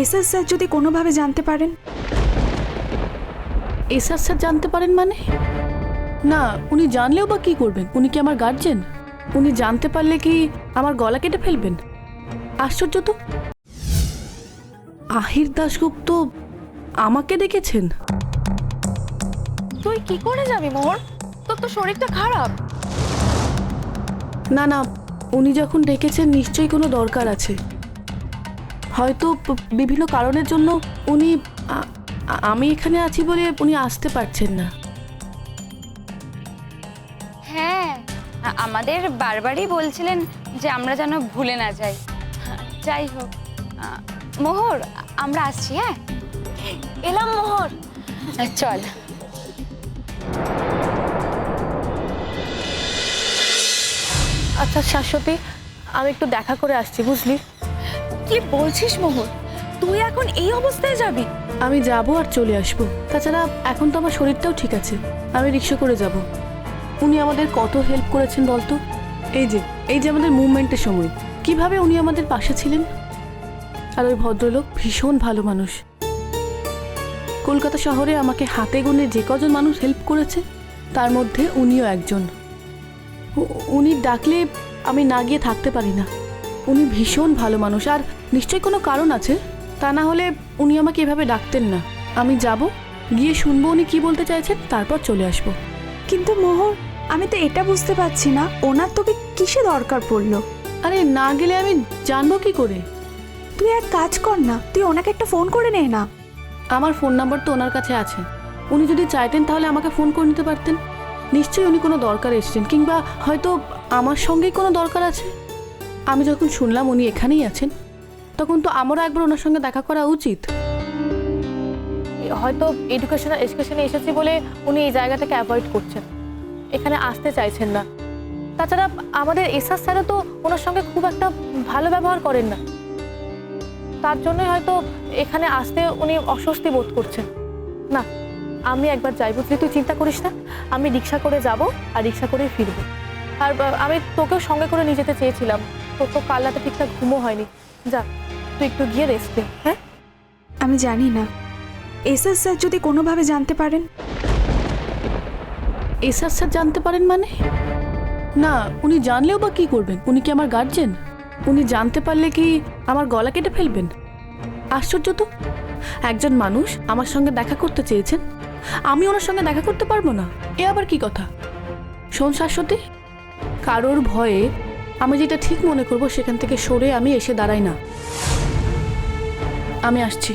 SS sir যদি কোনোভাবে জানতে পারেন। এসআর স্যার জানতে পারেন মানে? না, উনি জানলেও বা কি করবেন? উনি কি আমার গার্জেন? উনি জানতে পারলে কি আমার গলা কেটে ফেলবেন? আশ্চর্য তো। আহির দাশগুপ্ত আমাকে ডেকেছেন? তুই কি করে যাবি মোহর? তোর তো শরীরটা খারাপ। না না, উনি যখন ডেকেছেন নিশ্চয়ই কোনো দরকার আছে। হয়তো বিভিন্ন কারণের জন্য উনি আমি এখানে আছি বলে উনি আসতে পারছেন না। হ্যাঁ, আমাদের বারবারই বলছিলেন যে আমরা যেন ভুলে না যাই। যাই হোক, মোহর আমরা আসছি। হ্যাঁ, এলাম মোহর। চল। আচ্ছা শাশ্বতী, আমি একটু দেখা করে আসছি, বুঝলি? কি বলছিস মোহর? তুই এখন এই অবস্থায় যাবি? আমি যাব আর চলে আসব। তাছাড়া এখন তো আমার শরীরটাও ঠিক আছে, আমি রিক্সা করে যাব। উনি আমাদের কত হেল্প করেছেন বলতো। এই যে আমাদের মুভমেন্টের সময় কিভাবে উনি আমাদের পাশে ছিলেন। আর ওই ভদ্রলোক ভীষণ ভালো মানুষ। কলকাতা শহরে আমাকে হাতে গোনে যে কজন মানুষ হেল্প করেছে তার মধ্যে উনিও একজন। উনি ডাকলে আমি না গিয়ে থাকতে পারি না। উনি ভীষণ ভালো মানুষ, আর নিশ্চয়ই কোনো কারণ আছে, তা না হলে উনি আমাকে এভাবে ডাকতেন না। আমি যাব, গিয়ে শুনবো উনি কি বলতে চাইছেন, তারপর চলে আসবো। কিন্তু মোহর, আমি তো এটা বুঝতে পারছি না ওনার তোকে কিসে দরকার পড়লো। আরে না গেলে আমি জানবো কি করে? তুই এক কাজ কর না, তুই ওনাকে একটা ফোন করে নে না। আমার ফোন নাম্বার তো ওনার কাছে আছে। উনি যদি চাইতেন তাহলে আমাকে ফোন করে নিতে পারতেন। নিশ্চয়ই উনি কোনো দরকার এসেছেন, কিংবা হয়তো আমার সঙ্গেই কোনো দরকার আছে। আমি যখন শুনলাম উনি এখানেই আছেন, তখন তো আমারও একবার ওনার সঙ্গে দেখা করা উচিত। হয়তো এডুকেশনে এসেছি বলে উনি এই জায়গাটাকে অ্যাভয়েড করছেন, এখানে আসতে চাইছেন না। তাছাড়া আমাদের এসআর স্যারও তো ওনার সঙ্গে খুব একটা ভালো ব্যবহার করেন না, তার জন্যই হয়তো এখানে আসতে উনি অস্বস্তি বোধ করছেন। না, আমি একবার যাই, বুঝলি? তুই চিন্তা করিস না, আমি রিক্সা করে যাব আর রিক্সা করেই ফিরবো। আর আমি তোকেও সঙ্গে করে নিয়ে যেতে চেয়েছিলাম, তোর তো কাল রাতে ঠিকঠাক ঘুমও হয়নি। যা, তুই একটু গিয়ে রেস্ট নে। হ্যাঁ, আমি জানি না এসএস স্যার যদি কোনোভাবে জানতে পারেন। এসআর স্যার জানতে পারেন মানে? না, উনি জানলেও বা কি করবেন? উনি কি আমার গার্জেন? উনি জানতে পারলে কি আমার গলা কেটে ফেলবেন? আশ্চর্য তো। একজন মানুষ আমার সঙ্গে দেখা করতে চেয়েছেন, আমি ওনার সঙ্গে দেখা করতে পারবো না? এ আবার কি কথা? শোন শাশ্বতী, কারোর ভয়ে আমি যেটা ঠিক মনে করব সেখান থেকে সরে আমি এসে দাঁড়াই না। আমি আসছি।